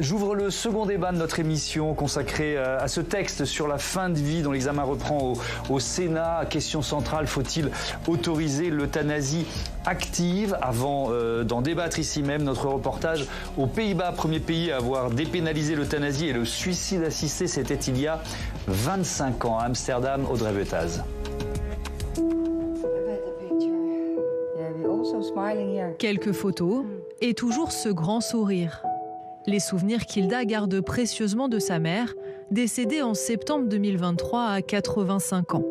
J'ouvre le second débat de notre émission consacré à ce texte sur la fin de vie dont l'examen reprend au Sénat. Question centrale, faut-il autoriser l'euthanasie active? Avant d'en débattre ici même, notre reportage aux Pays-Bas, premier pays à avoir dépénalisé l'euthanasie et le suicide assisté, c'était il y a 25 ans à Amsterdam. Audrey Betaz. Quelques photos et toujours ce grand sourire. Les souvenirs qu'Hilda garde précieusement de sa mère, décédée en septembre 2023 à 85 ans.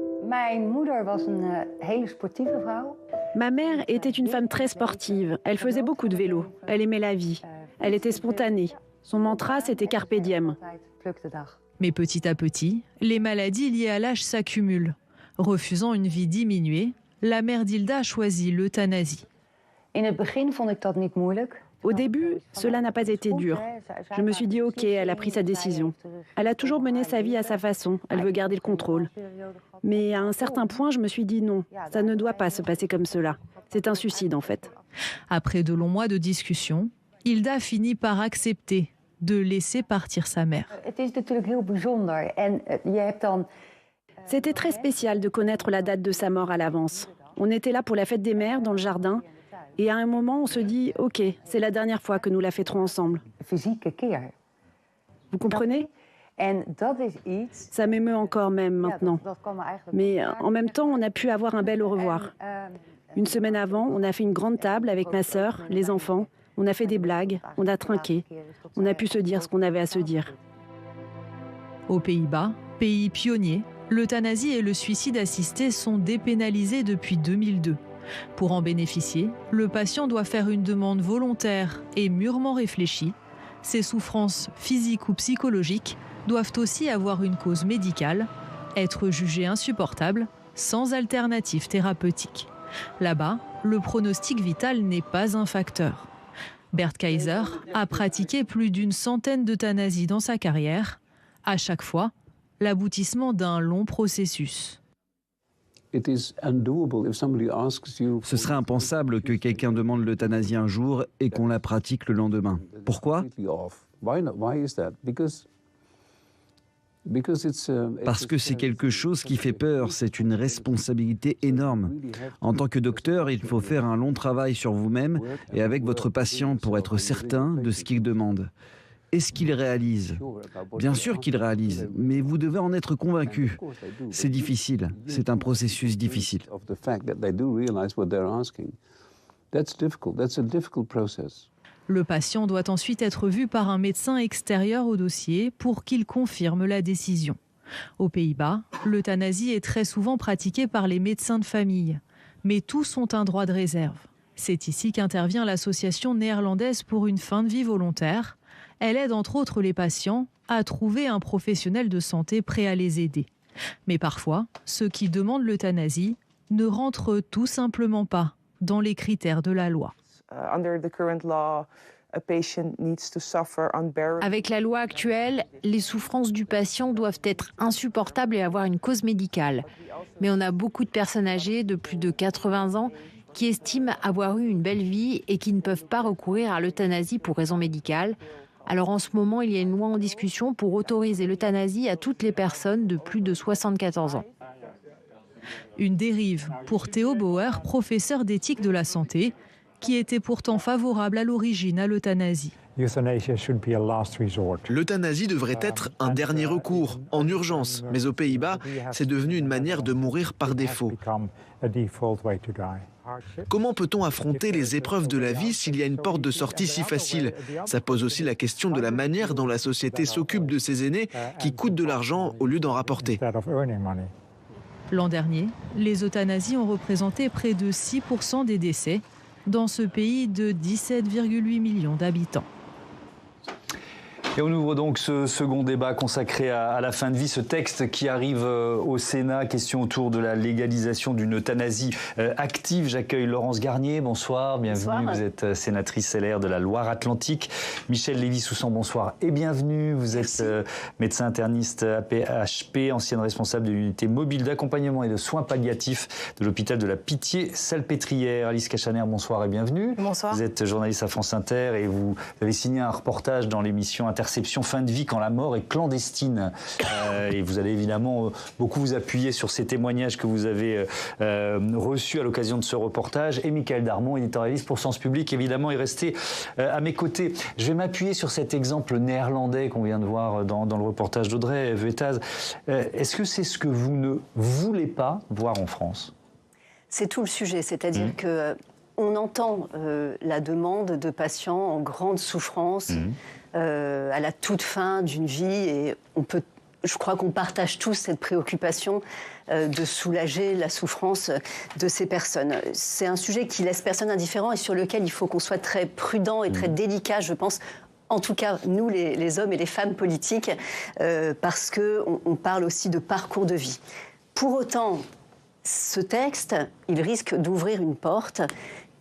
Ma mère était une femme très sportive. Elle faisait beaucoup de vélo. Elle aimait la vie. Elle était spontanée. Son mantra, c'était Carpe Diem. Mais petit à petit, les maladies liées à l'âge s'accumulent. Refusant une vie diminuée, la mère d'Hilda a choisi l'euthanasie. Au début, cela n'a pas été dur. Je me suis dit ok, elle a pris sa décision. Elle a toujours mené sa vie à sa façon, elle veut garder le contrôle. Mais à un certain point, je me suis dit non, ça ne doit pas se passer comme cela. C'est un suicide en fait. Après de longs mois de discussion, Hilda finit par accepter de laisser partir sa mère. C'était très spécial de connaître la date de sa mort à l'avance. On était là pour la fête des mères dans le jardin. Et à un moment, on se dit, ok, c'est la dernière fois que nous la fêterons ensemble. Vous comprenez? Ça m'émeut encore même maintenant. Mais en même temps, on a pu avoir un bel au revoir. Une semaine avant, on a fait une grande table avec ma sœur, les enfants. On a fait des blagues, on a trinqué. On a pu se dire ce qu'on avait à se dire. Aux Pays-Bas, pays pionnier, l'euthanasie et le suicide assisté sont dépénalisés depuis 2002. Pour en bénéficier, le patient doit faire une demande volontaire et mûrement réfléchie. Ses souffrances physiques ou psychologiques doivent aussi avoir une cause médicale, être jugées insupportables, sans alternative thérapeutique. Là-bas, le pronostic vital n'est pas un facteur. Bert Kaiser a pratiqué plus d'une centaine d'euthanasies dans sa carrière. À chaque fois, l'aboutissement d'un long processus. Ce serait impensable que quelqu'un demande l'euthanasie un jour et qu'on la pratique le lendemain. Pourquoi ? Parce que c'est quelque chose qui fait peur, c'est une responsabilité énorme. En tant que docteur, il faut faire un long travail sur vous-même et avec votre patient pour être certain de ce qu'il demande. Est-ce qu'il réalise? Bien sûr qu'il réalise, mais vous devez en être convaincu. C'est difficile, c'est un processus difficile. Le patient doit ensuite être vu par un médecin extérieur au dossier pour qu'il confirme la décision. Aux Pays-Bas, l'euthanasie est très souvent pratiquée par les médecins de famille, mais tous ont un droit de réserve. C'est ici qu'intervient l'association néerlandaise pour une fin de vie volontaire. Elle aide entre autres les patients à trouver un professionnel de santé prêt à les aider. Mais parfois, ceux qui demandent l'euthanasie ne rentrent tout simplement pas dans les critères de la loi. Avec la loi actuelle, les souffrances du patient doivent être insupportables et avoir une cause médicale. Mais on a beaucoup de personnes âgées de plus de 80 ans qui estiment avoir eu une belle vie et qui ne peuvent pas recourir à l'euthanasie pour raison médicale. Alors en ce moment, il y a une loi en discussion pour autoriser l'euthanasie à toutes les personnes de plus de 74 ans. Une dérive pour Theo Bauer, professeur d'éthique de la santé, qui était pourtant favorable à l'origine à l'euthanasie. L'euthanasie devrait être un dernier recours, en urgence. Mais aux Pays-Bas, c'est devenu une manière de mourir par défaut. Comment peut-on affronter les épreuves de la vie s'il y a une porte de sortie si facile? Ça pose aussi la question de la manière dont la société s'occupe de ses aînés qui coûtent de l'argent au lieu d'en rapporter. L'an dernier, les euthanasies ont représenté près de 6% des décès dans ce pays de 17,8 millions d'habitants. Et on ouvre donc ce second débat consacré à la fin de vie, ce texte qui arrive au Sénat, question autour de la légalisation d'une euthanasie active. J'accueille Laurence Garnier, bonsoir, bienvenue. Bonsoir. Vous êtes sénatrice LR de la Loire-Atlantique. Michel Lévy-Soussan, bonsoir et bienvenue. Vous êtes médecin interniste AP-HP, ancienne responsable de l'unité mobile d'accompagnement et de soins palliatifs de l'hôpital de la Pitié-Salpêtrière. Alice Cachaner, bonsoir et bienvenue. Bonsoir. Vous êtes journaliste à France Inter et vous avez signé un reportage dans l'émission Interception fin de vie quand la mort est clandestine. Et vous allez évidemment beaucoup vous appuyer sur ces témoignages que vous avez reçus à l'occasion de ce reportage. Et Michael Darmon, éditorialiste pour Sens Public, évidemment, est resté à mes côtés. Je vais m'appuyer sur cet exemple néerlandais qu'on vient de voir dans le reportage d'Audrey Vuetaz. Est-ce que c'est ce que vous ne voulez pas voir en France ? C'est tout le sujet, c'est-à-dire que on entend la demande de patients en grande souffrance à la toute fin d'une vie et je crois qu'on partage tous cette préoccupation de soulager la souffrance de ces personnes. C'est un sujet qui laisse personne indifférent et sur lequel il faut qu'on soit très prudent et très délicat, je pense. En tout cas, nous, les hommes et les femmes politiques, parce qu'on parle aussi de parcours de vie. Pour autant, ce texte, il risque d'ouvrir une porte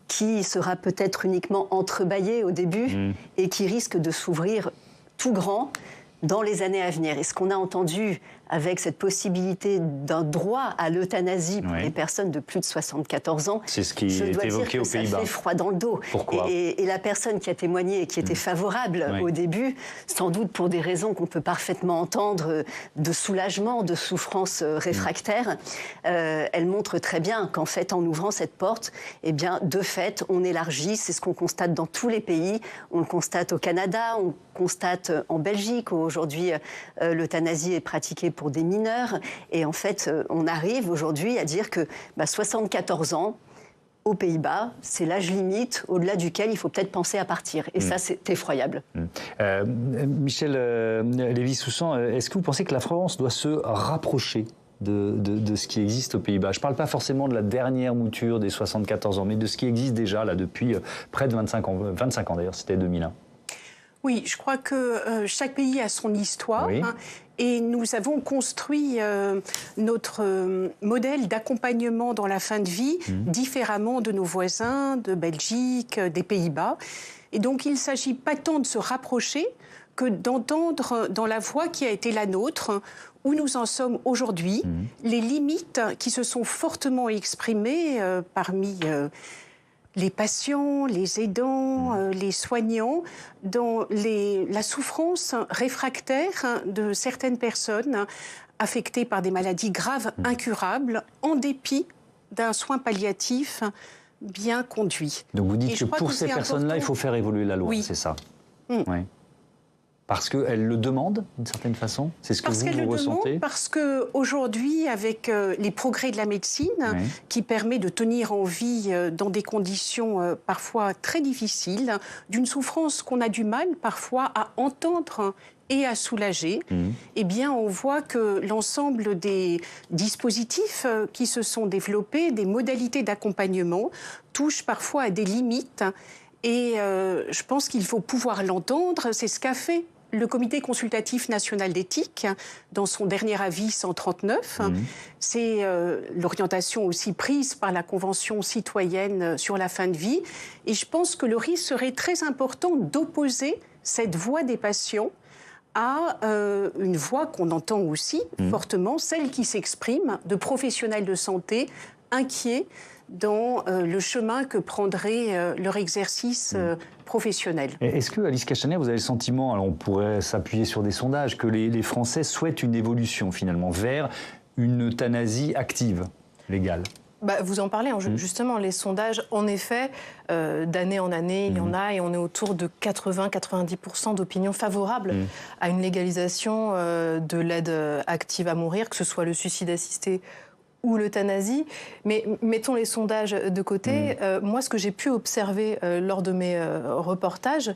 qui sera peut-être uniquement entrebâillée au début et qui risque de s'ouvrir tout grand dans les années à venir. Et ce qu'on a entendu avec cette possibilité d'un droit à l'euthanasie pour les personnes de plus de 74 ans, c'est ce qui est évoqué aux Pays-Bas. Ça fait froid dans le dos. Pourquoi ? Et la personne qui a témoigné et qui était favorable au début, sans doute pour des raisons qu'on peut parfaitement entendre, de soulagement, de souffrance réfractaire, elle montre très bien qu'en fait, en ouvrant cette porte, eh bien, de fait, on élargit. C'est ce qu'on constate dans tous les pays. On le constate au Canada, on constate en Belgique, où aujourd'hui l'euthanasie est pratiquée pour des mineurs. Et en fait, on arrive aujourd'hui à dire que 74 ans, aux Pays-Bas, c'est l'âge limite au-delà duquel il faut peut-être penser à partir. Et ça, c'est effroyable. Michel Lévy-Soussan, est-ce que vous pensez que la France doit se rapprocher de ce qui existe aux Pays-Bas ? Je ne parle pas forcément de la dernière mouture des 74 ans, mais de ce qui existe déjà là, depuis près de 25 ans. 25 ans d'ailleurs, c'était 2001. Oui, je crois que chaque pays a son histoire. Et nous avons construit notre modèle d'accompagnement dans la fin de vie différemment de nos voisins, de Belgique, des Pays-Bas. Et donc, il ne s'agit pas tant de se rapprocher que d'entendre dans la voie qui a été la nôtre, où nous en sommes aujourd'hui, les limites qui se sont fortement exprimées parmi les patients, les aidants, les soignants, dans la souffrance réfractaire de certaines personnes affectées par des maladies graves, incurables, en dépit d'un soin palliatif bien conduit. Donc vous dites que pour ces personnes-là, il faut faire évoluer la loi, c'est ça ? Oui. Parce qu'elles le demandent, d'une certaine façon ? C'est ce que vous ressentez ? Parce qu'aujourd'hui, avec les progrès de la médecine, qui permet de tenir en vie dans des conditions parfois très difficiles, d'une souffrance qu'on a du mal parfois à entendre et à soulager, eh bien, on voit que l'ensemble des dispositifs qui se sont développés, des modalités d'accompagnement, touchent parfois à des limites. Et je pense qu'il faut pouvoir l'entendre. C'est ce qu'a fait le Comité consultatif national d'éthique, dans son dernier avis 139, c'est l'orientation aussi prise par la Convention citoyenne sur la fin de vie. Et je pense que le risque serait très important d'opposer cette voix des patients à une voix qu'on entend aussi fortement, celle qui s'exprime de professionnels de santé inquiets dans le chemin que prendrait leur exercice professionnel. Est-ce que, Alice Cachaner, vous avez le sentiment, alors on pourrait s'appuyer sur des sondages, que les Français souhaitent une évolution finalement vers une euthanasie active, légale ? Vous en parlez, justement, les sondages, en effet, d'année en année, il y en a, et on est autour de 80-90% d'opinions favorables à une légalisation de l'aide active à mourir, que ce soit le suicide assisté ou l'euthanasie. Mais mettons les sondages de côté. Moi, ce que j'ai pu observer lors de mes reportages,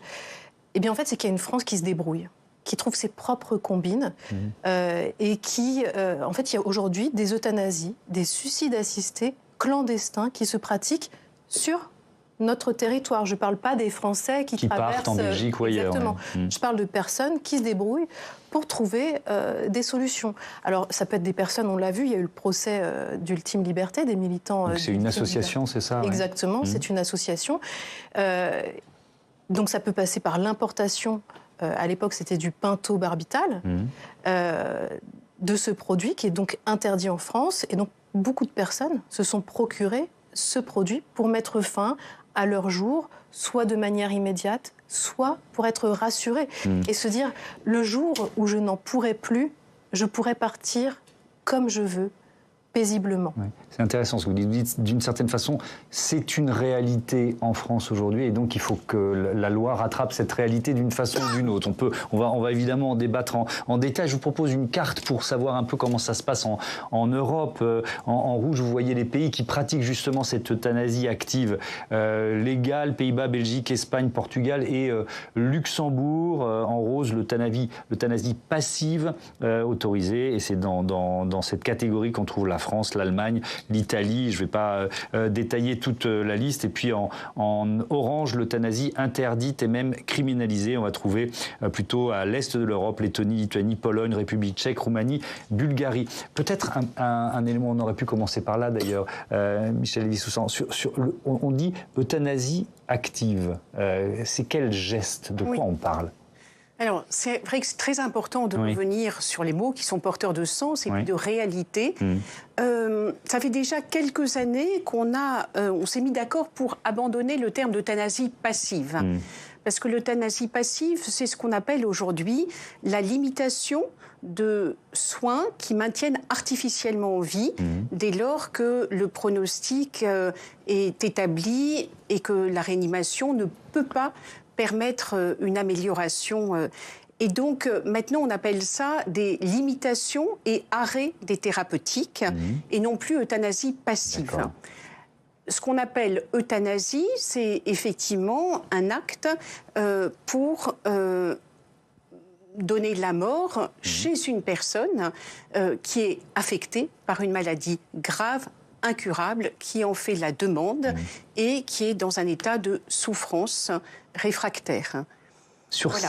eh bien, en fait, c'est qu'il y a une France qui se débrouille, qui trouve ses propres combines et qui, en fait, il y a aujourd'hui des euthanasies, des suicides assistés clandestins qui se pratiquent sur notre territoire. Je ne parle pas des Français qui traversent... partent en Belgique ou ailleurs. Exactement. Ouais. Je parle de personnes qui se débrouillent pour trouver des solutions. Alors, ça peut être des personnes, on l'a vu, il y a eu le procès d'Ultime Liberté, des militants... Donc c'est une association, c'est ça? Exactement, c'est une association. Donc ça peut passer par l'importation, à l'époque c'était du pentobarbital, de ce produit qui est donc interdit en France. Et donc beaucoup de personnes se sont procurées ce produit pour mettre fin à leur jour, soit de manière immédiate, soit pour être rassurées. Et se dire, le jour où je n'en pourrai plus, je pourrai partir comme je veux, paisiblement. Ouais. C'est intéressant ce que vous dites. D'une certaine façon, c'est une réalité en France aujourd'hui et donc il faut que la loi rattrape cette réalité d'une façon ou d'une autre. On va évidemment en débattre en détail. Je vous propose une carte pour savoir un peu comment ça se passe en Europe. En rouge, vous voyez les pays qui pratiquent justement cette euthanasie active légale: Pays-Bas, Belgique, Espagne, Portugal et Luxembourg. En rose, l'euthanasie passive autorisée, et c'est dans cette catégorie qu'on trouve la France, l'Allemagne, l'Italie. Je ne vais pas détailler toute la liste. Et puis en orange, l'euthanasie interdite et même criminalisée. On va trouver plutôt à l'est de l'Europe, Lettonie, Lituanie, Pologne, République tchèque, Roumanie, Bulgarie. Peut-être un élément, on aurait pu commencer par là d'ailleurs, Michèle Elissoussan, on dit euthanasie active. C'est quel geste? De quoi on parle? Alors, c'est vrai que c'est très important de revenir sur les mots qui sont porteurs de sens et puis de réalité. Ça fait déjà quelques années on s'est mis d'accord pour abandonner le terme d'euthanasie passive. Parce que l'euthanasie passive, c'est ce qu'on appelle aujourd'hui la limitation de soins qui maintiennent artificiellement en vie dès lors que le pronostic est établi et que la réanimation ne peut pas permettre une amélioration. Et donc, maintenant, on appelle ça des limitations et arrêts des thérapeutiques et non plus euthanasie passive. Ce qu'on appelle euthanasie, c'est effectivement un acte pour donner la mort chez une personne qui est affectée par une maladie grave, incurable, qui en fait la demande et qui est dans un état de souffrance réfractaire.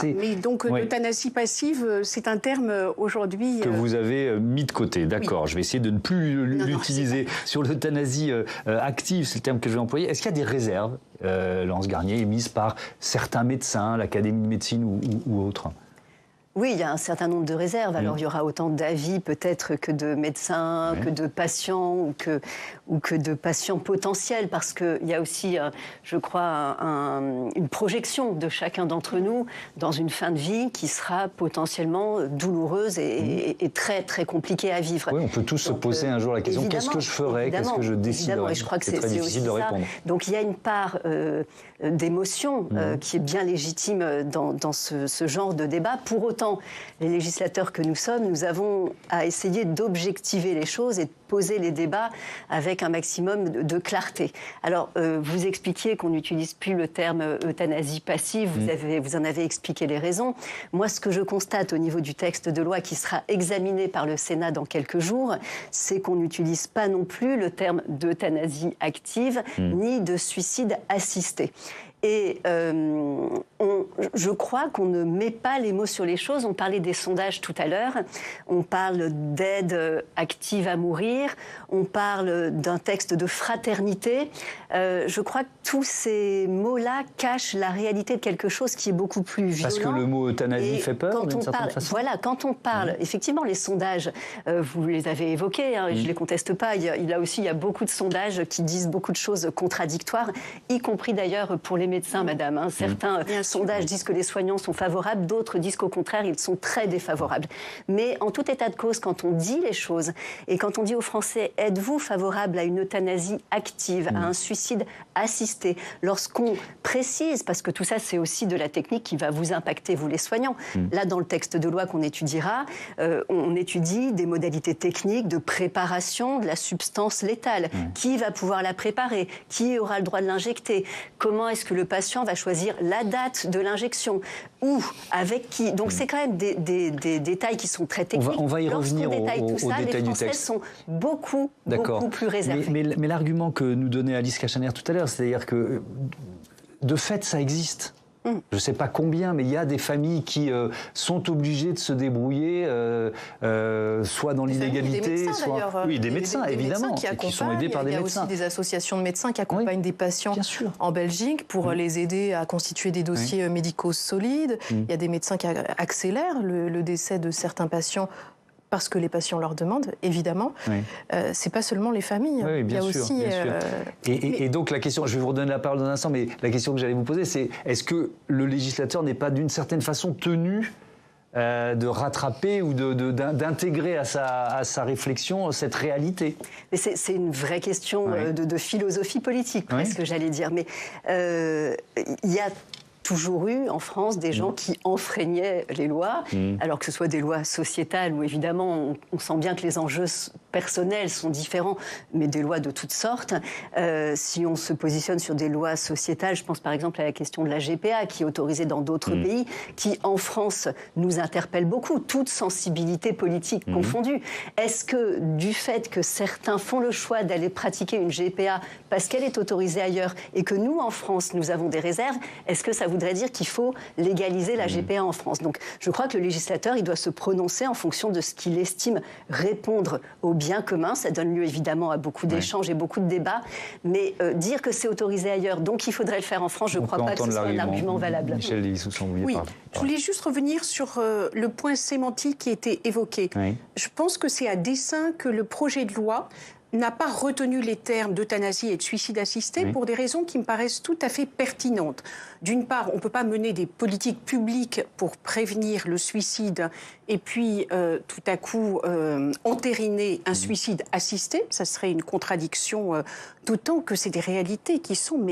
Mais donc l'euthanasie passive, c'est un terme aujourd'hui... que vous avez mis de côté, d'accord. Je vais essayer de ne plus l'utiliser. Sur l'euthanasie active, c'est le terme que je vais employer. Est-ce qu'il y a des réserves, Laurence Garnier, émises par certains médecins, l'Académie de médecine ou autres? Oui, il y a un certain nombre de réserves. Alors, il y aura autant d'avis peut-être que de médecins, que de patients ou que de patients potentiels, parce qu'il y a aussi, je crois, une projection de chacun d'entre nous dans une fin de vie qui sera potentiellement douloureuse et très, très compliquée à vivre. Oui, on peut tous se poser un jour la question, qu'est-ce que je ferais, qu'est-ce que je déciderais? Et je crois que c'est très difficile de répondre. Donc, il y a une part d'émotion qui est bien légitime dans ce genre de débat. Pour autant, les législateurs que nous sommes, nous avons à essayer d'objectiver les choses et de poser les débats avec un maximum de clarté. Alors, vous expliquiez qu'on n'utilise plus le terme euthanasie passive, vous en avez expliqué les raisons. Moi, ce que je constate au niveau du texte de loi qui sera examiné par le Sénat dans quelques jours, c'est qu'on n'utilise pas non plus le terme d'euthanasie active ni de suicide assisté. Et je crois qu'on ne met pas les mots sur les choses. On parlait des sondages tout à l'heure. On parle d'aide active à mourir. On parle d'un texte de fraternité. Je crois que tous ces mots-là cachent la réalité de quelque chose qui est beaucoup plus violent. Parce que le mot euthanasie fait peur, d'une certaine façon. Voilà, quand on parle, effectivement, les sondages, vous les avez évoqués, je ne les conteste pas. Il y a beaucoup de sondages qui disent beaucoup de choses contradictoires, y compris d'ailleurs pour les médecins, madame. Certains sondages disent que les soignants sont favorables, d'autres disent qu'au contraire, ils sont très défavorables. Mais en tout état de cause, quand on dit les choses, et quand on dit aux Français, êtes-vous favorable à une euthanasie active, à un suicide assisté, lorsqu'on précise, parce que tout ça, c'est aussi de la technique qui va vous impacter, vous les soignants. Là, dans le texte de loi qu'on étudiera, on étudie des modalités techniques de préparation de la substance létale. Qui va pouvoir la préparer? Qui aura le droit de l'injecter? Comment est-ce que le patient va choisir la date de l'injection, où, avec qui. Donc c'est quand même des détails qui sont très techniques. On va y revenir au détail du texte. Les Français sont beaucoup plus réservés. Mais l'argument que nous donnait Alice Cachaner tout à l'heure, c'est-à-dire que de fait ça existe. Je ne sais pas combien, mais il y a des familles qui sont obligées de se débrouiller, soit dans l'illégalité, soit... Oui, des médecins, évidemment, qui sont aidés par des médecins. Il y a aussi des associations de médecins qui accompagnent des patients en Belgique pour les aider à constituer des dossiers médicaux solides. Il y a des médecins qui accélèrent le décès de certains patients parce que les patients leur demandent, évidemment. C'est pas seulement les familles. Oui, bien sûr, aussi, bien sûr. Et donc la question, je vais vous redonner la parole dans un instant, mais la question que j'allais vous poser, c'est est-ce que le législateur n'est pas d'une certaine façon tenu de rattraper ou d'intégrer à sa réflexion cette réalité? Mais c'est une vraie question de philosophie politique, presque, j'allais dire. Mais il y a toujours eu en France des gens qui enfreignaient les lois, alors que ce soit des lois sociétales où évidemment on sent bien que les enjeux personnels sont différents, mais des lois de toutes sortes. Si on se positionne sur des lois sociétales, je pense par exemple à la question de la GPA qui est autorisée dans d'autres pays, qui en France nous interpelle beaucoup, toute sensibilité politique confondue. Est-ce que du fait que certains font le choix d'aller pratiquer une GPA parce qu'elle est autorisée ailleurs et que nous en France nous avons des réserves, est-ce que ça voudrait dire qu'il faut légaliser la GPA en France? Donc je crois que le législateur il doit se prononcer en fonction de ce qu'il estime répondre au bien commun. Ça donne lieu évidemment à beaucoup d'échanges et beaucoup de débats, mais dire que c'est autorisé ailleurs, donc il faudrait le faire en France, je ne crois pas que ce soit un argument valable. Michel Lévy-Soussan, vous vouliez je voulais juste revenir sur le point sémantique qui a été évoqué. Je pense que c'est à dessein que le projet de loi n'a pas retenu les termes d'euthanasie et de suicide assisté pour des raisons qui me paraissent tout à fait pertinentes. D'une part, on ne peut pas mener des politiques publiques pour prévenir le suicide et puis tout à coup entériner un suicide assisté. Ça serait une contradiction, d'autant que c'est des réalités qui sont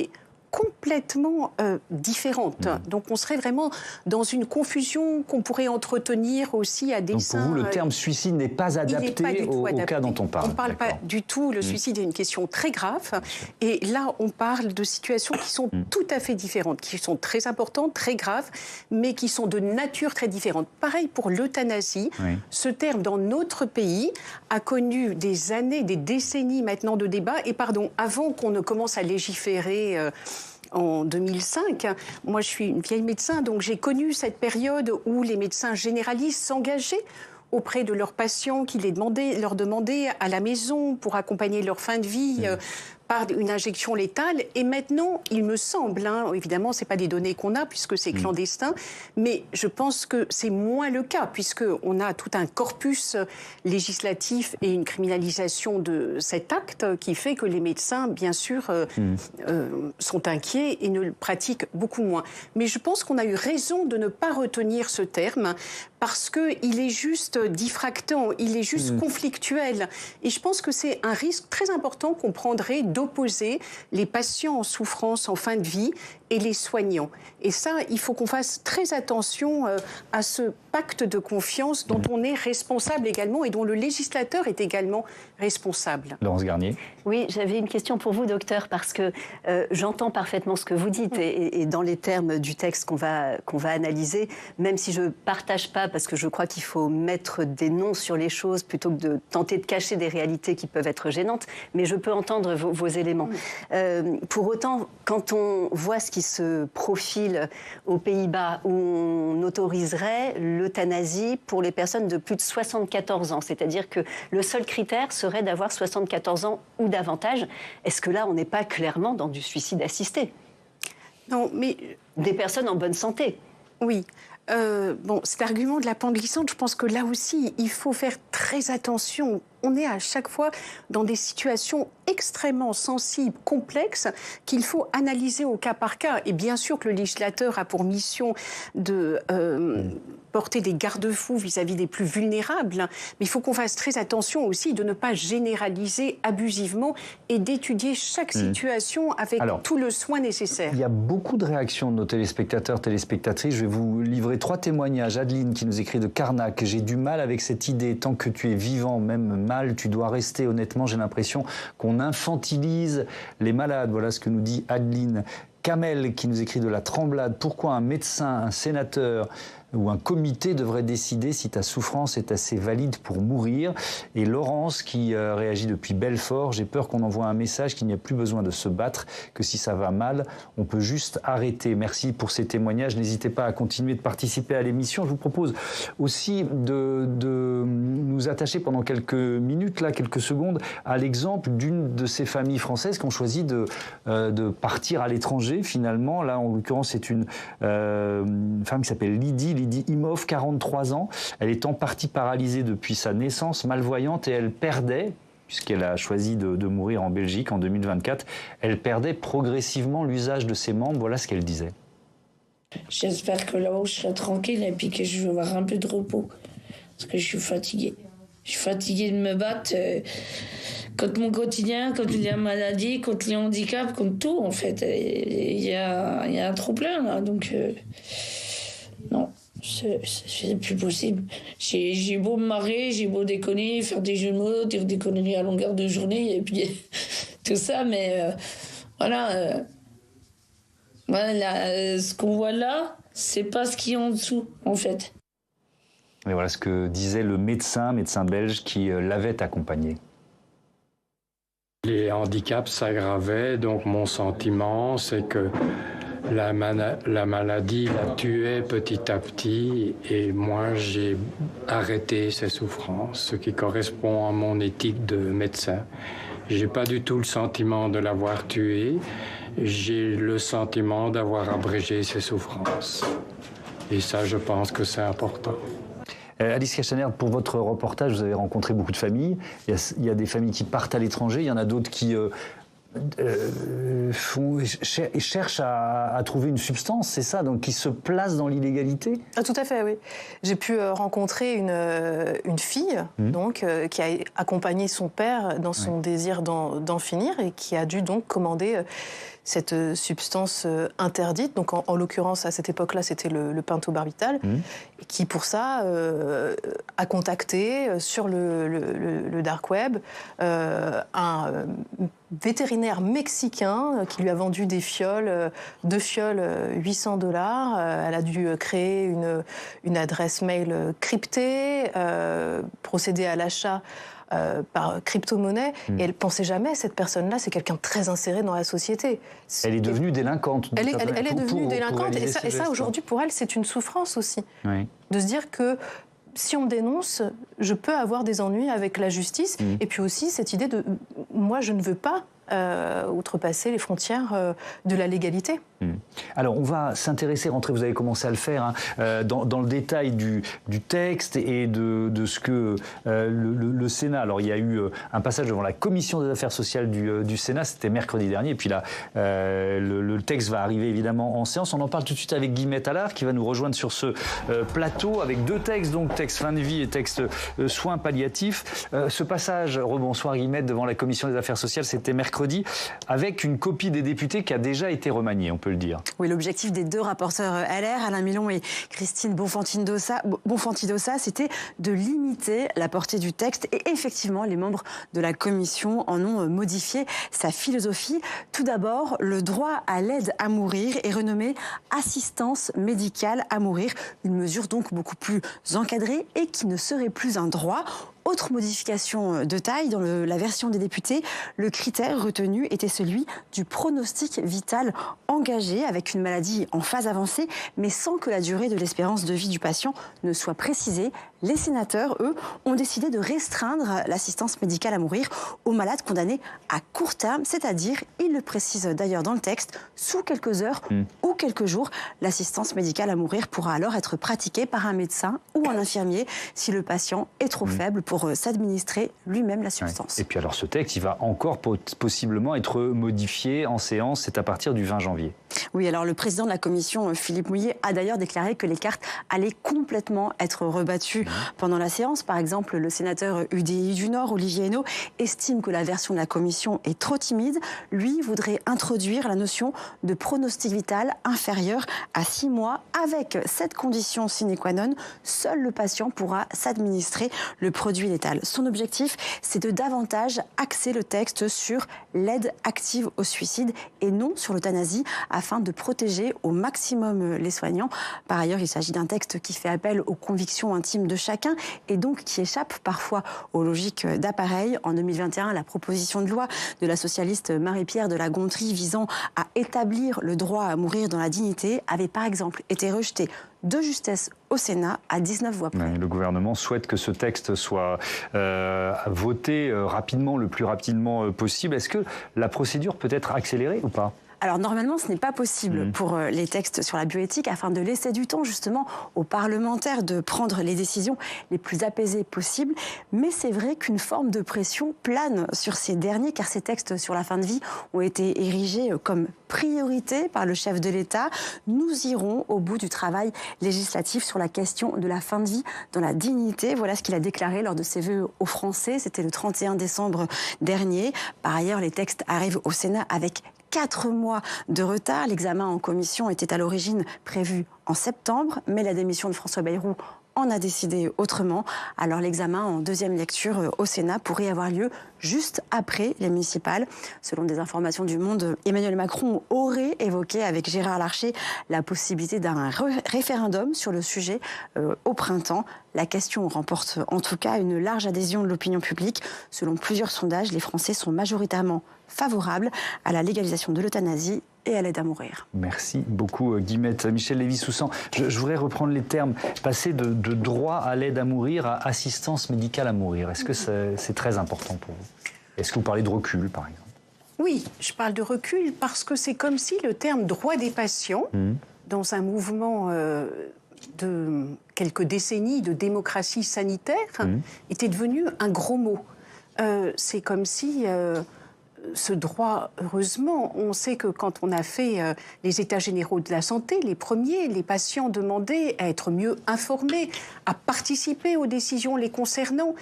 complètement différentes. Donc on serait vraiment dans une confusion qu'on pourrait entretenir aussi à dessein. Donc pour vous, le terme suicide n'est pas adapté au cas dont on parle. On ne parle pas du tout. Le suicide est une question très grave. Et là, on parle de situations qui sont tout à fait différentes, qui sont très importantes, très graves, mais qui sont de nature très différente. Pareil pour l'euthanasie. Ce terme, dans notre pays, a connu des années, des décennies maintenant de débats. Et pardon, avant qu'on ne commence à légiférer... en 2005. Moi, je suis une vieille médecin, donc j'ai connu cette période où les médecins généralistes s'engageaient auprès de leurs patients qui leur demandaient à la maison pour accompagner leur fin de vie par une injection létale. Et maintenant, il me semble, évidemment, ce n'est pas des données qu'on a puisque c'est clandestin, mais je pense que c'est moins le cas puisqu'on a tout un corpus législatif et une criminalisation de cet acte qui fait que les médecins, bien sûr, sont inquiets et ne le pratiquent beaucoup moins. Mais je pense qu'on a eu raison de ne pas retenir ce terme parce qu'il est juste diffractant, il est juste conflictuel. Et je pense que c'est un risque très important qu'on prendrait d'opposer les patients en souffrance en fin de vie et les soignants. Et ça, il faut qu'on fasse très attention à ce pacte de confiance dont on est responsable également et dont le législateur est également responsable. Laurence Garnier. Oui, j'avais une question pour vous, docteur, parce que j'entends parfaitement ce que vous dites et dans les termes du texte qu'on va analyser, même si je ne partage pas, parce que je crois qu'il faut mettre des noms sur les choses plutôt que de tenter de cacher des réalités qui peuvent être gênantes, mais je peux entendre vos éléments. Pour autant, quand on voit ce qui se profile aux Pays-Bas, où on autoriserait l'euthanasie pour les personnes de plus de 74 ans, c'est-à-dire que le seul critère serait d'avoir 74 ans ou davantage, est-ce que là, on n'est pas clairement dans du suicide assisté? Non, mais... Des personnes en bonne santé. Oui. Cet argument de la pente glissante, je pense que là aussi, il faut faire très attention. On est à chaque fois dans des situations extrêmement sensibles, complexes, qu'il faut analyser au cas par cas. Et bien sûr que le législateur a pour mission de porter des garde-fous vis-à-vis des plus vulnérables, mais il faut qu'on fasse très attention aussi de ne pas généraliser abusivement et d'étudier chaque situation avec tout le soin nécessaire. Il y a beaucoup de réactions de nos téléspectateurs, téléspectatrices. Je vais vous livrer 3 témoignages. Adeline qui nous écrit de Carnac. J'ai du mal avec cette idée. Tant que tu es vivant, même mal, tu dois rester. Honnêtement, j'ai l'impression qu'on infantilise les malades. Voilà ce que nous dit Adeline. Kamel qui nous écrit de la Tremblade. Pourquoi un médecin, un sénateur ou un comité devrait décider si ta souffrance est assez valide pour mourir? Et Laurence qui réagit depuis Belfort. J'ai peur qu'on envoie un message qu'il n'y a plus besoin de se battre, que si ça va mal, on peut juste arrêter. Merci pour ces témoignages. N'hésitez pas à continuer de participer à l'émission. Je vous propose aussi de nous attacher pendant quelques minutes, là, quelques secondes, à l'exemple d'une de ces familles françaises qui ont choisi de partir à l'étranger, finalement. Là, en l'occurrence, c'est une femme qui s'appelle Lydie Imhoff, 43 ans. Elle est en partie paralysée depuis sa naissance, malvoyante, et elle perdait, puisqu'elle a choisi de mourir en Belgique en 2024, elle perdait progressivement l'usage de ses membres. Voilà ce qu'elle disait. J'espère que là-haut, je serai tranquille et puis que je vais avoir un peu de repos. Parce que je suis fatiguée. Je suis fatiguée de me battre contre mon quotidien, contre les maladies, contre les handicaps, contre tout, en fait. Il y a un trop-plein, là. Donc, non. C'est plus possible. J'ai beau me marrer, j'ai beau déconner, faire des jeux de mots, dire des conneries à longueur de journée, et puis tout ça, mais voilà, ce qu'on voit là, c'est pas ce qui est en dessous, en fait. Et voilà ce que disait le médecin belge qui l'avait accompagné. Les handicaps s'aggravaient, donc mon sentiment, c'est que la maladie la tuait petit à petit et moi j'ai arrêté ces souffrances, ce qui correspond à mon éthique de médecin. J'ai pas du tout le sentiment de l'avoir tué, j'ai le sentiment d'avoir abrégé ses souffrances. Et ça, je pense que c'est important. Alice Castaner, pour votre reportage, vous avez rencontré beaucoup de familles. Il y a des familles qui partent à l'étranger, il y en a d'autres qui cherchent à trouver une substance, c'est ça, donc qui se placent dans l'illégalité? Tout à fait, oui. J'ai pu rencontrer une fille donc, qui a accompagné son père dans son désir d'en finir et qui a dû donc commander cette substance interdite. Donc en l'occurrence, à cette époque-là, c'était le pentobarbital, qui pour ça a contacté sur le dark web un vétérinaire mexicain qui lui a vendu des fioles, 2 fioles, $800. Elle a dû créer une adresse mail cryptée, procéder à l'achat par crypto-monnaie, et elle ne pensait jamais, cette personne-là, c'est quelqu'un de très inséré dans la société. Elle est devenue délinquante. Elle est devenue délinquante, et ça aujourd'hui, pour elle, c'est une souffrance aussi. Oui. De se dire que si on me dénonce, je peux avoir des ennuis avec la justice, et puis aussi cette idée de « moi, je ne veux pas outrepasser les frontières de la légalité ». Alors, on va s'intéresser, vous avez commencé à le faire, dans le détail du texte et de ce que le Sénat... Alors, il y a eu un passage devant la Commission des affaires sociales du Sénat, c'était mercredi dernier, et puis là, le texte va arriver évidemment en séance. On en parle tout de suite avec Guillemette Allard, qui va nous rejoindre sur ce plateau, avec 2 textes, donc texte fin de vie et texte soins palliatifs. Ce passage, rebonsoir Guillemette, devant la Commission des affaires sociales, c'était mercredi, avec une copie des députés qui a déjà été remaniée, on peut le dire. Oui, l'objectif des 2 rapporteurs LR, Alain Milon et Christine Bonfanti-Dossat, c'était de limiter la portée du texte, et effectivement, les membres de la commission en ont modifié sa philosophie. Tout d'abord, le droit à l'aide à mourir est renommé assistance médicale à mourir, une mesure donc beaucoup plus encadrée et qui ne serait plus un droit. Autre modification de taille, dans la version des députés, le critère retenu était celui du pronostic vital engagé avec une maladie en phase avancée, mais sans que la durée de l'espérance de vie du patient ne soit précisée. Les sénateurs, eux, ont décidé de restreindre l'assistance médicale à mourir aux malades condamnés à court terme, c'est-à-dire, ils le précisent d'ailleurs dans le texte, sous quelques heures ou quelques jours. L'assistance médicale à mourir pourra alors être pratiquée par un médecin ou un infirmier si le patient est trop faible pour s'administrer lui-même la substance. Et puis alors ce texte, il va encore possiblement être modifié en séance, c'est à partir du 20 janvier. Oui, alors le président de la commission, Philippe Mouillet, a d'ailleurs déclaré que les cartes allaient complètement être rebattues pendant la séance. Par exemple, le sénateur UDI du Nord, Olivier Henno, estime que la version de la commission est trop timide. Lui voudrait introduire la notion de pronostic vital inférieur à 6 mois. Avec cette condition sine qua non, seul le patient pourra s'administrer le produit conduite létale. Son objectif, c'est de davantage axer le texte sur l'aide active au suicide et non sur l'euthanasie, afin de protéger au maximum les soignants. Par ailleurs, il s'agit d'un texte qui fait appel aux convictions intimes de chacun et donc qui échappe parfois aux logiques d'appareil. En 2021, la proposition de loi de la socialiste Marie-Pierre de La Gontrie visant à établir le droit à mourir dans la dignité avait par exemple été rejetée de justesse au Sénat à 19 voix près. Le gouvernement souhaite que ce texte soit voté rapidement, le plus rapidement possible. Est-ce que la procédure peut être accélérée ou pas ? Alors normalement, ce n'est pas possible pour les textes sur la bioéthique, afin de laisser du temps justement aux parlementaires de prendre les décisions les plus apaisées possibles. Mais c'est vrai qu'une forme de pression plane sur ces derniers, car ces textes sur la fin de vie ont été érigés comme priorité par le chef de l'État. Nous irons au bout du travail législatif sur la question de la fin de vie dans la dignité. Voilà ce qu'il a déclaré lors de ses vœux aux Français. C'était le 31 décembre dernier. Par ailleurs, les textes arrivent au Sénat avec 4 mois de retard. L'examen en commission était à l'origine prévu en septembre, mais la démission de François Bayrou en a décidé autrement. Alors l'examen en deuxième lecture au Sénat pourrait avoir lieu juste après les municipales. Selon des informations du Monde, Emmanuel Macron aurait évoqué avec Gérard Larcher la possibilité d'un référendum sur le sujet au printemps. La question remporte en tout cas une large adhésion de l'opinion publique. Selon plusieurs sondages, les Français sont majoritairement favorables à la légalisation de l'euthanasie et à l'aide à mourir. Merci beaucoup Guillemette. Michel Lévy-Soussan, je voudrais reprendre les termes, passer de droit à l'aide à mourir à assistance médicale à mourir. Est-ce que c'est très important pour vous ? Est-ce que vous parlez de recul, par exemple ? Oui, je parle de recul parce que c'est comme si le terme droit des patients, dans un mouvement de quelques décennies de démocratie sanitaire, était devenu un gros mot. C'est comme si... ce droit, heureusement, on sait que quand on a fait les états généraux de la santé, les premiers, les patients demandaient à être mieux informés, à participer aux décisions les concernant.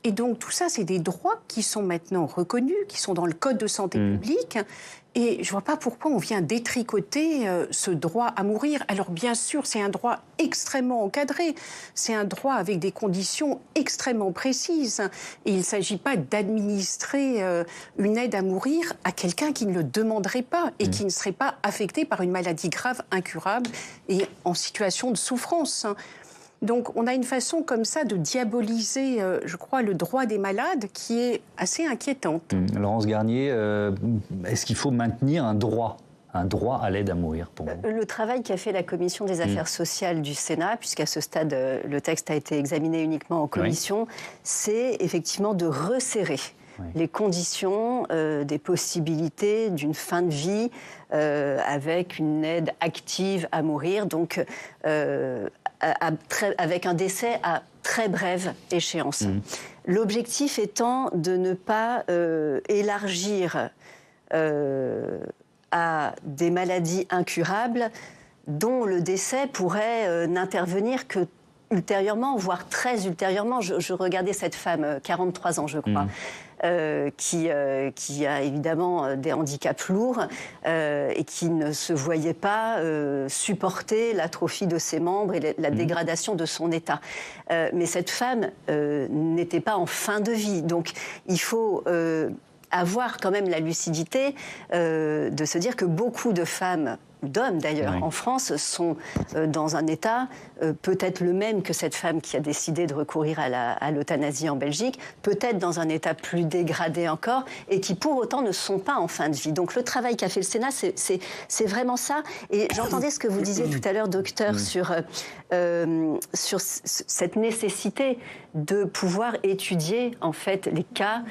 Et donc tout ça, c'est des droits qui sont maintenant reconnus, qui sont dans le Code de santé publique. Et je ne vois pas pourquoi on vient détricoter ce droit à mourir. Alors bien sûr, c'est un droit extrêmement encadré. C'est un droit avec des conditions extrêmement précises. Et il ne s'agit pas d'administrer une aide à mourir à quelqu'un qui ne le demanderait pas et qui ne serait pas affecté par une maladie grave, incurable et en situation de souffrance. Donc on a une façon comme ça de diaboliser, je crois, le droit des malades qui est assez inquiétante. Laurence Garnier, est-ce qu'il faut maintenir un droit à l'aide à mourir pour vous ? Le travail qu'a fait la Commission des affaires sociales du Sénat, puisqu'à ce stade, le texte a été examiné uniquement en commission, c'est effectivement de resserrer les conditions des possibilités d'une fin de vie avec une aide active à mourir, donc avec un décès à très brève échéance. L'objectif étant de ne pas élargir à des maladies incurables dont le décès pourrait n'intervenir que ultérieurement, voire très ultérieurement. Je regardais cette femme, 43 ans je crois, qui a évidemment des handicaps lourds et qui ne se voyait pas supporter l'atrophie de ses membres et la dégradation de son état. Mais cette femme n'était pas en fin de vie. Donc il faut avoir quand même la lucidité de se dire que beaucoup de femmes, d'hommes d'ailleurs, en France, sont dans un état peut-être le même que cette femme qui a décidé de recourir à l'euthanasie en Belgique, peut-être dans un état plus dégradé encore, et qui pour autant ne sont pas en fin de vie. Donc le travail qu'a fait le Sénat, c'est vraiment ça. Et j'entendais ce que vous disiez tout à l'heure, docteur, sur cette nécessité de pouvoir étudier en fait les cas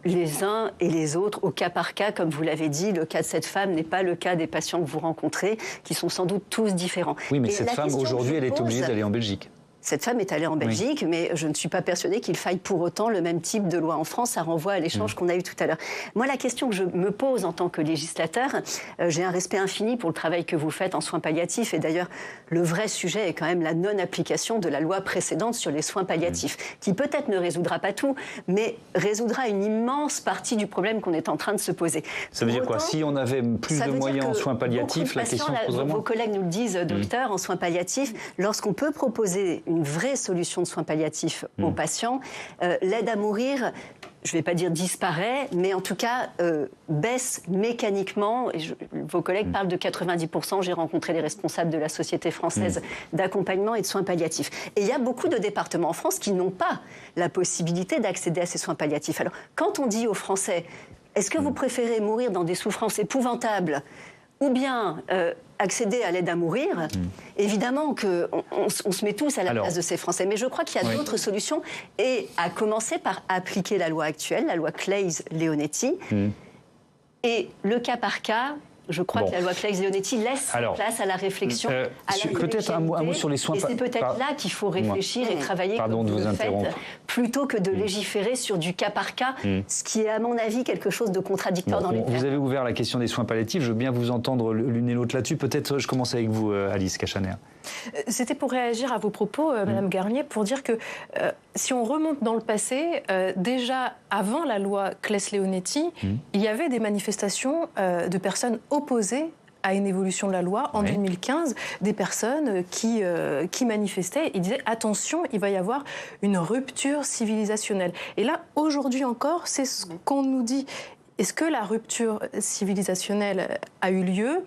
les uns et les autres au cas par cas. Comme vous l'avez dit, le cas de cette femme n'est pas le cas des patients que vous rencontrez, qui sont sans doute tous différents. Oui, mais cette femme, aujourd'hui, elle est obligée d'aller en Belgique. Cette femme est allée en Belgique, mais je ne suis pas persuadée qu'il faille pour autant le même type de loi en France. Ça renvoie à l'échange qu'on a eu tout à l'heure. Moi, la question que je me pose en tant que législateur, j'ai un respect infini pour le travail que vous faites en soins palliatifs. Et d'ailleurs, le vrai sujet est quand même la non-application de la loi précédente sur les soins palliatifs, qui peut-être ne résoudra pas tout, mais résoudra une immense partie du problème qu'on est en train de se poser. Ça veut dire quoi ? Si on avait plus de moyens en soins palliatifs, la question se poserait moins. Vos collègues nous le disent, docteur, en soins palliatifs, lorsqu'on peut proposer une vraie solution de soins palliatifs aux patients, l'aide à mourir, je ne vais pas dire disparaît, mais en tout cas baisse mécaniquement. Vos collègues parlent de 90%. J'ai rencontré les responsables de la Société française d'accompagnement et de soins palliatifs. Et il y a beaucoup de départements en France qui n'ont pas la possibilité d'accéder à ces soins palliatifs. Alors, quand on dit aux Français, est-ce que vous préférez mourir dans des souffrances épouvantables ou bien accéder à l'aide à mourir, évidemment qu'on se met tous à la place de ces Français. Mais je crois qu'il y a d'autres solutions, et à commencer par appliquer la loi actuelle, la loi Claeys-Leonetti, et le cas par cas. Je crois que la loi Claeys-Leonetti laisse place à la réflexion, à la peut-être un mot sur les soins. Et c'est peut-être là qu'il faut réfléchir et travailler comme vous le faites, plutôt que de légiférer sur du cas par cas, ce qui est à mon avis quelque chose de contradictoire dans les termes. Vous avez ouvert la question des soins palliatifs, je veux bien vous entendre l'une et l'autre là-dessus. Peut-être je commence avec vous, Alice Cachaner. C'était pour réagir à vos propos, Madame Garnier, pour dire que si on remonte dans le passé, déjà avant la loi Claeys-Leonetti, il y avait des manifestations de personnes opposées à une évolution de la loi. En 2015, des personnes qui manifestaient, ils disaient attention, il va y avoir une rupture civilisationnelle. Et là, aujourd'hui encore, c'est ce qu'on nous dit. Est-ce que la rupture civilisationnelle a eu lieu ?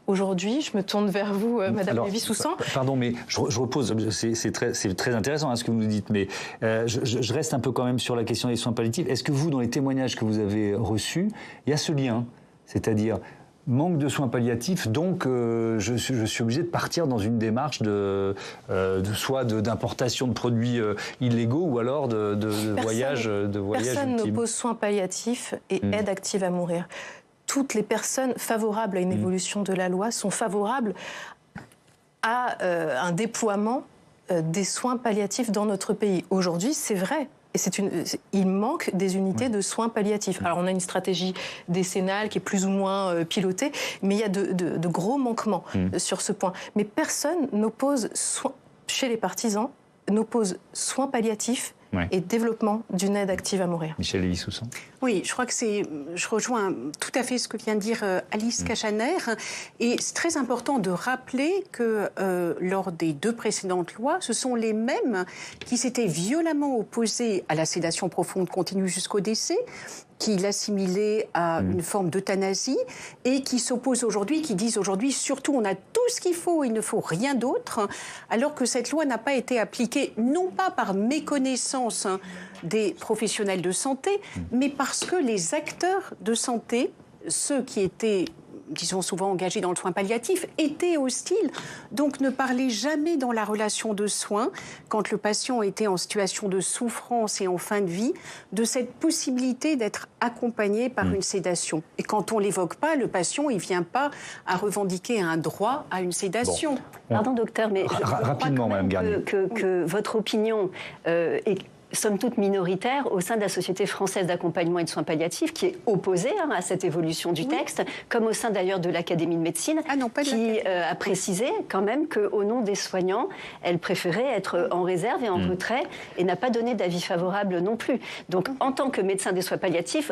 Aujourd'hui, je me tourne vers vous, Madame Lévy-Soussan. Pardon, mais je repose, c'est très intéressant ce que vous nous dites, mais je reste un peu quand même sur la question des soins palliatifs. Est-ce que vous, dans les témoignages que vous avez reçus, il y a ce lien, c'est-à-dire manque de soins palliatifs, donc je suis obligé de partir dans une démarche soit d'importation de produits illégaux ou alors de voyage Personne n'oppose soins palliatifs et aide active à mourir. Toutes les personnes favorables à une évolution de la loi sont favorables à un déploiement des soins palliatifs dans notre pays. Aujourd'hui, c'est vrai. Et il manque des unités de soins palliatifs. Alors, on a une stratégie décennale qui est plus ou moins pilotée, mais il y a de gros manquements sur ce point. Mais personne n'oppose, chez les partisans, n'oppose soins palliatifs et développement d'une aide active à mourir. Michèle Lévy-Soussan. Oui, je crois que je rejoins tout à fait ce que vient de dire Alice Cachaner. Et c'est très important de rappeler que lors des 2 précédentes lois, ce sont les mêmes qui s'étaient violemment opposés à la sédation profonde continue jusqu'au décès, qui l'assimilaient à une forme d'euthanasie et qui s'opposent aujourd'hui, qui disent aujourd'hui surtout on a tout ce qu'il faut, il ne faut rien d'autre, alors que cette loi n'a pas été appliquée non pas par méconnaissance des professionnels de santé, mais parce que les acteurs de santé, ceux qui étaient, disons souvent engagés dans le soin palliatif, étaient hostiles, donc ne parlaient jamais dans la relation de soins, quand le patient était en situation de souffrance et en fin de vie, de cette possibilité d'être accompagné par une sédation. Et quand on ne l'évoque pas, le patient, il ne vient pas à revendiquer un droit à une sédation. Pardon, docteur, mais rapidement, Madame Garnier. Que votre opinion est somme toute minoritaire au sein de la Société française d'accompagnement et de soins palliatifs, qui est opposée à cette évolution du texte, comme au sein d'ailleurs de l'Académie de médecine, qui a précisé quand même qu'au nom des soignants, elle préférait être en réserve et en retrait et n'a pas donné d'avis favorable non plus. Donc en tant que médecin des soins palliatifs,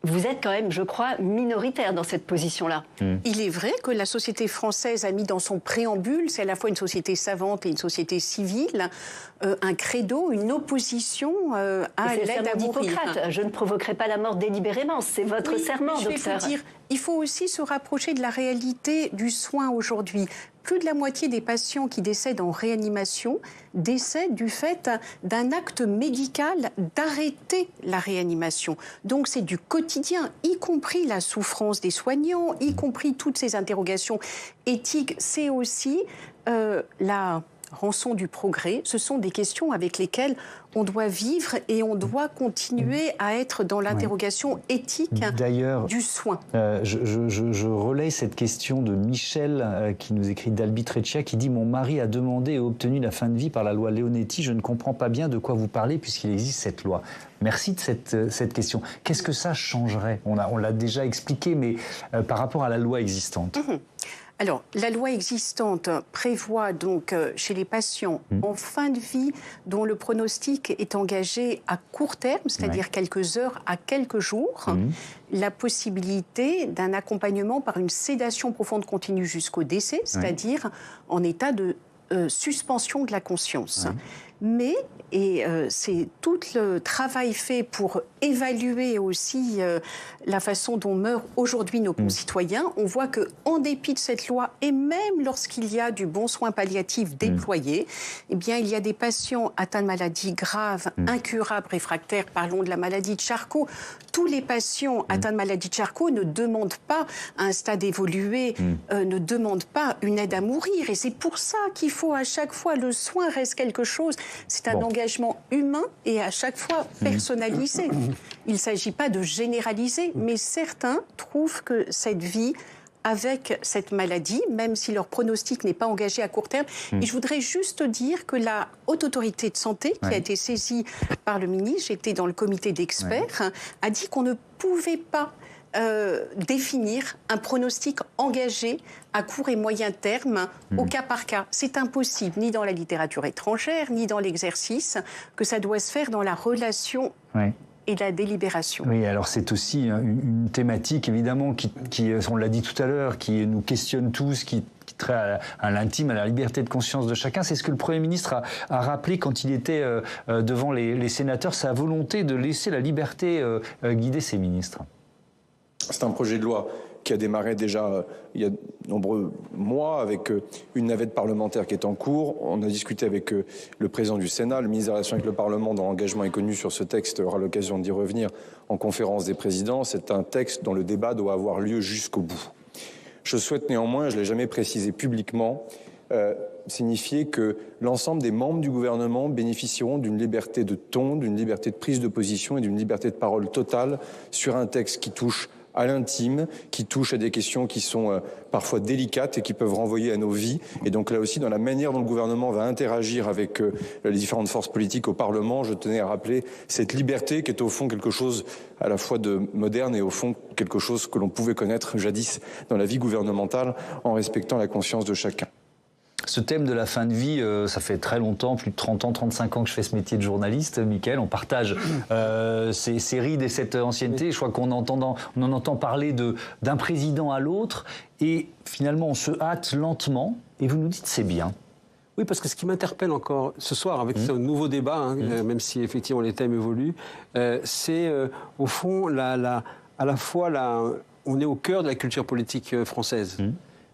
vous êtes quand même, je crois, minoritaire dans cette position-là. Il est vrai que la société française a mis dans son préambule, c'est à la fois une société savante et une société civile, un credo, une opposition à l'aide à mourir. Je ne provoquerai pas la mort délibérément, c'est votre serment, docteur. Je vais vous dire, il faut aussi se rapprocher de la réalité du soin aujourd'hui. Plus de la moitié des patients qui décèdent en réanimation décèdent du fait d'un acte médical d'arrêter la réanimation. Donc c'est du quotidien, y compris la souffrance des soignants, y compris toutes ces interrogations éthiques. C'est aussi la rançon du progrès. Ce sont des questions avec lesquelles on doit vivre et on doit continuer à être dans l'interrogation éthique du soin. Je relaye cette question de Michel qui nous écrit d'Albitreccia, qui dit « Mon mari a demandé et obtenu la fin de vie par la loi Leonetti. Je ne comprends pas bien de quoi vous parlez puisqu'il existe cette loi. » Merci de cette question. Qu'est-ce que ça changerait ? On l'a déjà expliqué, mais par rapport à la loi existante. Alors, la loi existante prévoit donc chez les patients en fin de vie dont le pronostic est engagé à court terme, c'est-à-dire quelques heures à quelques jours, la possibilité d'un accompagnement par une sédation profonde continue jusqu'au décès, c'est-à-dire en état de suspension de la conscience. Mais, et c'est tout le travail fait pour évaluer aussi la façon dont meurent aujourd'hui nos concitoyens, on voit qu'en dépit de cette loi, et même lorsqu'il y a du bon soin palliatif déployé, eh bien, il y a des patients atteints de maladies graves, incurables, réfractaires. Parlons de la maladie de Charcot. Tous les patients atteints de maladie de Charcot ne demandent pas à un stade évolué, ne demandent pas une aide à mourir. Et c'est pour ça qu'il faut à chaque fois, le soin reste quelque chose. C'est un engagement humain et à chaque fois personnalisé. Il ne s'agit pas de généraliser, mais certains trouvent que cette vie avec cette maladie, même si leur pronostic n'est pas engagé à court terme. Et je voudrais juste dire que la Haute Autorité de Santé, qui a été saisie par le ministre, j'étais dans le comité d'experts, a dit qu'on ne pouvait pas définir un pronostic engagé à court et moyen terme au cas par cas. C'est impossible, ni dans la littérature étrangère, ni dans l'exercice, que ça doit se faire dans la relation et la délibération. Oui, alors c'est aussi une thématique, évidemment, qui on l'a dit tout à l'heure, qui nous questionne tous, qui trait à l'intime, à la liberté de conscience de chacun. C'est ce que le Premier ministre a rappelé quand il était devant les sénateurs, sa volonté de laisser la liberté guider ses ministres. C'est un projet de loi qui a démarré déjà il y a de nombreux mois avec une navette parlementaire qui est en cours. On a discuté avec le président du Sénat, le ministre des Relations avec le Parlement, dont l'engagement est connu sur ce texte, aura l'occasion d'y revenir en conférence des présidents. C'est un texte dont le débat doit avoir lieu jusqu'au bout. Je souhaite néanmoins, je ne l'ai jamais précisé publiquement, signifier que l'ensemble des membres du gouvernement bénéficieront d'une liberté de ton, d'une liberté de prise de position et d'une liberté de parole totale sur un texte qui touche à l'intime, qui touche à des questions qui sont parfois délicates et qui peuvent renvoyer à nos vies. Et donc là aussi, dans la manière dont le gouvernement va interagir avec les différentes forces politiques au Parlement, je tenais à rappeler cette liberté qui est au fond quelque chose à la fois de moderne et au fond quelque chose que l'on pouvait connaître jadis dans la vie gouvernementale en respectant la conscience de chacun. Ce thème de la fin de vie, ça fait très longtemps, plus de 30 ans, 35 ans que je fais ce métier de journaliste, Mickaël. On partage ces rides et cette ancienneté. Je crois qu'on en entend parler d'un président à l'autre et finalement on se hâte lentement et vous nous dites c'est bien. Oui, parce que ce qui m'interpelle encore ce soir avec ce nouveau débat, même si effectivement les thèmes évoluent, c'est au fond on est au cœur de la culture politique française.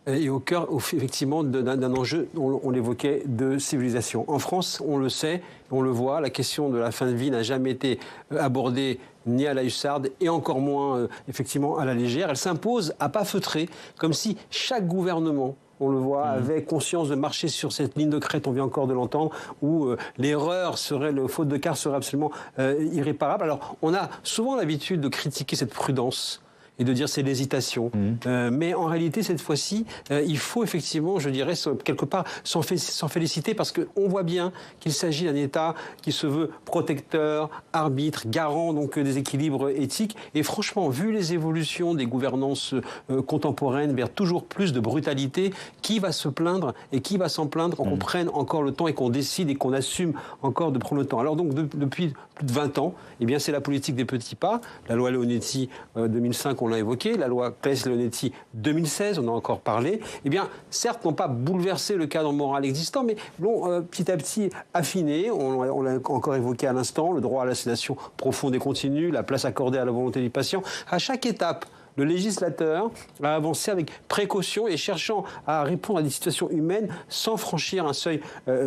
Et au cœur, effectivement, d'un enjeu, on l'évoquait, de civilisation. En France, on le sait, on le voit, la question de la fin de vie n'a jamais été abordée ni à la hussarde, et encore moins, effectivement, à la légère. Elle s'impose à pas feutrer, comme si chaque gouvernement, on le voit, avait conscience de marcher sur cette ligne de crête, on vient encore de l'entendre, où l'erreur serait, le faute de quart serait absolument irréparable. Alors, on a souvent l'habitude de critiquer cette prudence, et de dire c'est l'hésitation. Mais en réalité, cette fois-ci, il faut effectivement, je dirais, quelque part s'en féliciter parce qu'on voit bien qu'il s'agit d'un État qui se veut protecteur, arbitre, garant donc des équilibres éthiques. Et franchement, vu les évolutions des gouvernances contemporaines vers toujours plus de brutalité, qui va se plaindre et qui va s'en plaindre qu'on prenne encore le temps et qu'on décide et qu'on assume encore de prendre le temps. Alors donc, depuis plus de 20 ans, eh bien, c'est la politique des petits pas. La loi Leonetti 2005, on l'a évoqué, la loi Claes-Leonetti 2016, on en a encore parlé, eh bien, certes, n'ont pas bouleversé le cadre moral existant, mais l'ont petit à petit affiné. On l'a encore évoqué à l'instant, le droit à la sédation profonde et continue, la place accordée à la volonté du patient. À chaque étape, le législateur a avancé avec précaution et cherchant à répondre à des situations humaines sans franchir un seuil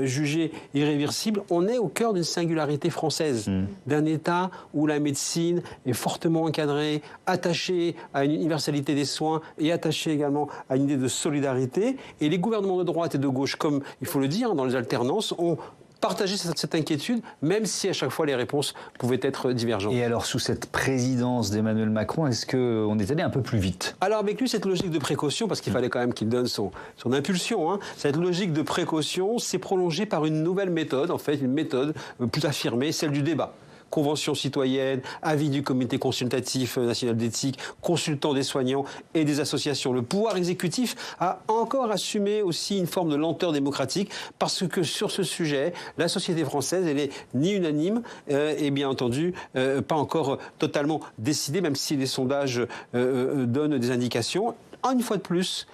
jugé irréversible. On est au cœur d'une singularité française, d'un État où la médecine est fortement encadrée, attachée à une universalité des soins et attachée également à une idée de solidarité. Et les gouvernements de droite et de gauche, comme il faut le dire, dans les alternances, ont partager cette inquiétude, même si à chaque fois les réponses pouvaient être divergentes. Et alors, sous cette présidence d'Emmanuel Macron, est-ce qu'on est allé un peu plus vite ? Alors, avec lui, cette logique de précaution, parce qu'il fallait quand même qu'il donne son impulsion, cette logique de précaution s'est prolongée par une nouvelle méthode, en fait, une méthode plus affirmée, celle du débat. Convention citoyenne, avis du comité consultatif national d'éthique, consultant des soignants et des associations. Le pouvoir exécutif a encore assumé aussi une forme de lenteur démocratique parce que sur ce sujet, la société française, elle est ni unanime et bien entendu pas encore totalement décidée, même si les sondages donnent des indications. Une fois de plus,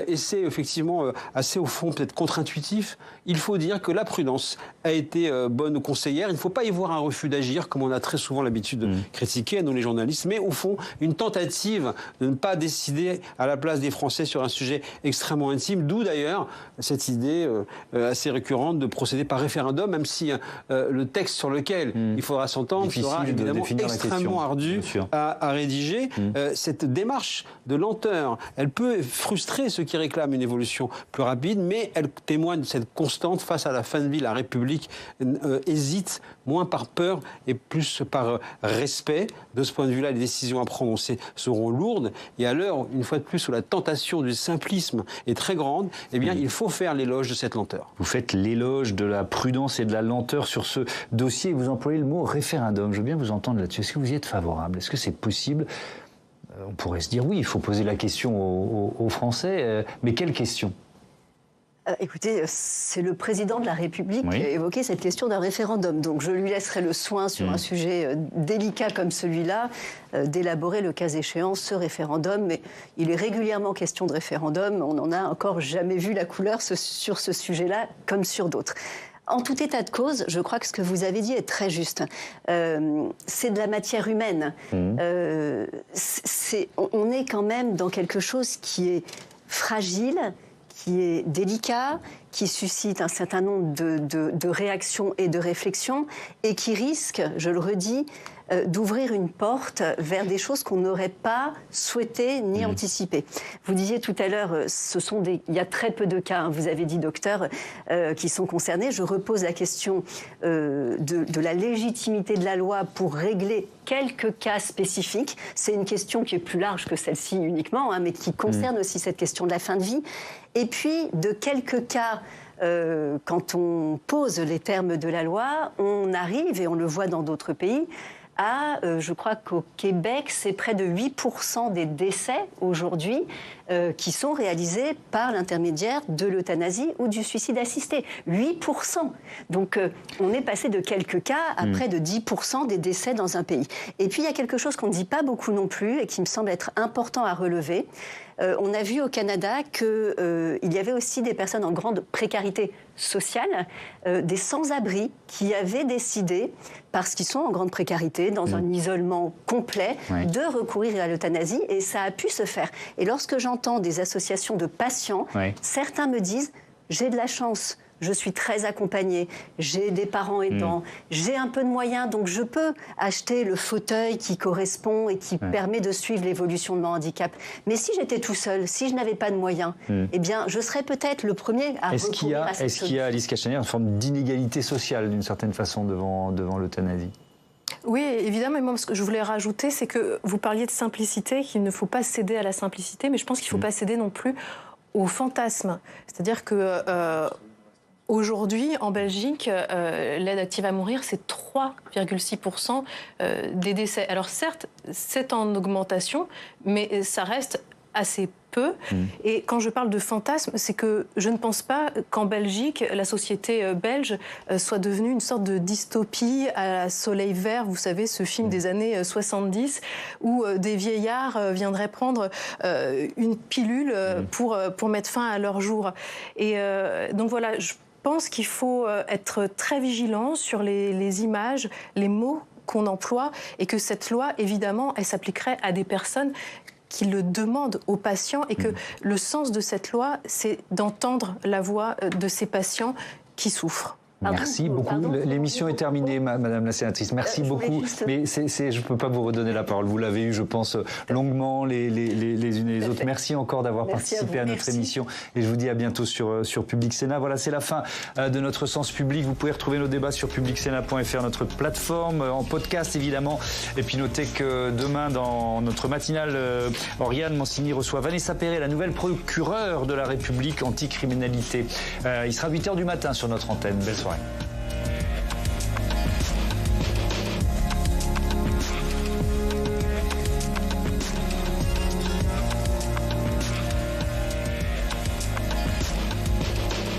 et c'est effectivement assez au fond peut-être contre-intuitif, il faut dire que la prudence a été bonne conseillère. Il ne faut pas y voir un refus d'agir, comme on a très souvent l'habitude de critiquer, nous les journalistes, mais au fond, une tentative de ne pas décider à la place des Français sur un sujet extrêmement intime, d'où d'ailleurs cette idée assez récurrente de procéder par référendum, même si le texte sur lequel il faudra s'entendre sera évidemment extrêmement ardu à rédiger. Cette démarche de lenteur, elle peut frustrer ceux qui réclament une évolution plus rapide, mais elle témoigne de cette constante face à la fin de vie. La République hésite, moins par peur et plus par respect. De ce point de vue-là, les décisions à prendre seront lourdes. Et à l'heure, une fois de plus, où la tentation du simplisme est très grande, eh bien, il faut faire l'éloge de cette lenteur. Vous faites l'éloge de la prudence et de la lenteur sur ce dossier. Vous employez le mot référendum. Je veux bien vous entendre là-dessus. Est-ce que vous y êtes favorable? Est-ce que c'est possible? On pourrait se dire oui, il faut poser la question aux Français. Mais quelle question? Écoutez, c'est le président de la République qui a évoqué cette question d'un référendum. Donc je lui laisserai le soin sur un sujet délicat comme celui-là d'élaborer le cas échéant ce référendum. Mais il est régulièrement question de référendum. On n'en a encore jamais vu la couleur sur ce sujet-là comme sur d'autres. En tout état de cause, je crois que ce que vous avez dit est très juste. C'est de la matière humaine. On est quand même dans quelque chose qui est fragile, qui est délicat, qui suscite un certain nombre de réactions et de réflexions, et qui risque, je le redis, d'ouvrir une porte vers des choses qu'on n'aurait pas souhaité ni anticipé. Vous disiez tout à l'heure, il y a très peu de cas, vous avez dit docteur, qui sont concernés. Je repose la question de la légitimité de la loi pour régler quelques cas spécifiques. C'est une question qui est plus large que celle-ci uniquement, mais qui concerne aussi cette question de la fin de vie. Et puis, de quelques cas, quand on pose les termes de la loi, on arrive, et on le voit dans d'autres pays, je crois qu'au Québec, c'est près de 8% des décès aujourd'hui qui sont réalisés par l'intermédiaire de l'euthanasie ou du suicide assisté. 8%. Donc on est passé de quelques cas à près de 10% des décès dans un pays. Et puis il y a quelque chose qu'on ne dit pas beaucoup non plus et qui me semble être important à relever. On a vu au Canada qu'il y avait aussi des personnes en grande précarité sociale, des sans-abri qui avaient décidé, parce qu'ils sont en grande précarité, dans un isolement complet, de recourir à l'euthanasie, et ça a pu se faire. Et lorsque j'entends des associations de patients, certains me disent « j'ai de la chance ». Je suis très accompagnée, j'ai des parents aidants, j'ai un peu de moyens, donc je peux acheter le fauteuil qui correspond et qui permet de suivre l'évolution de mon handicap. Mais si j'étais tout seul, si je n'avais pas de moyens, eh bien, je serais peut-être le premier à recourir à cette solution. Est-ce qu'il y a, Alice Castanier, une forme d'inégalité sociale, d'une certaine façon, devant l'euthanasie? Oui, évidemment, et moi, ce que je voulais rajouter, c'est que vous parliez de simplicité, qu'il ne faut pas céder à la simplicité, mais je pense qu'il ne faut pas céder non plus au fantasme. C'est-à-dire que... aujourd'hui, en Belgique, l'aide active à mourir, c'est 3,6% des décès. Alors certes, c'est en augmentation, mais ça reste assez peu. Et quand je parle de fantasme, c'est que je ne pense pas qu'en Belgique, la société belge soit devenue une sorte de dystopie à Soleil Vert, vous savez, ce film des années 70, où des vieillards viendraient prendre une pilule pour mettre fin à leur jour. Et donc voilà, je pense qu'il faut être très vigilant sur les images, les mots qu'on emploie, et que cette loi, évidemment, elle s'appliquerait à des personnes qui le demandent aux patients, et que le sens de cette loi, c'est d'entendre la voix de ces patients qui souffrent. Merci beaucoup. L'émission est terminée, Madame la sénatrice. Merci beaucoup. Mais je ne peux pas vous redonner la parole. Vous l'avez eu, je pense, longuement les unes et les autres. Merci encore d'avoir participé à notre émission. Et je vous dis à bientôt sur Public Sénat. Voilà, c'est la fin de notre Sens Public. Vous pouvez retrouver nos débats sur publicsénat.fr, notre plateforme, en podcast évidemment. Et puis notez que demain, dans notre matinale, Oriane Mancini reçoit Vanessa Perret, la nouvelle procureure de la République anticriminalité. Il sera 8h du matin sur notre antenne. Belle soirée.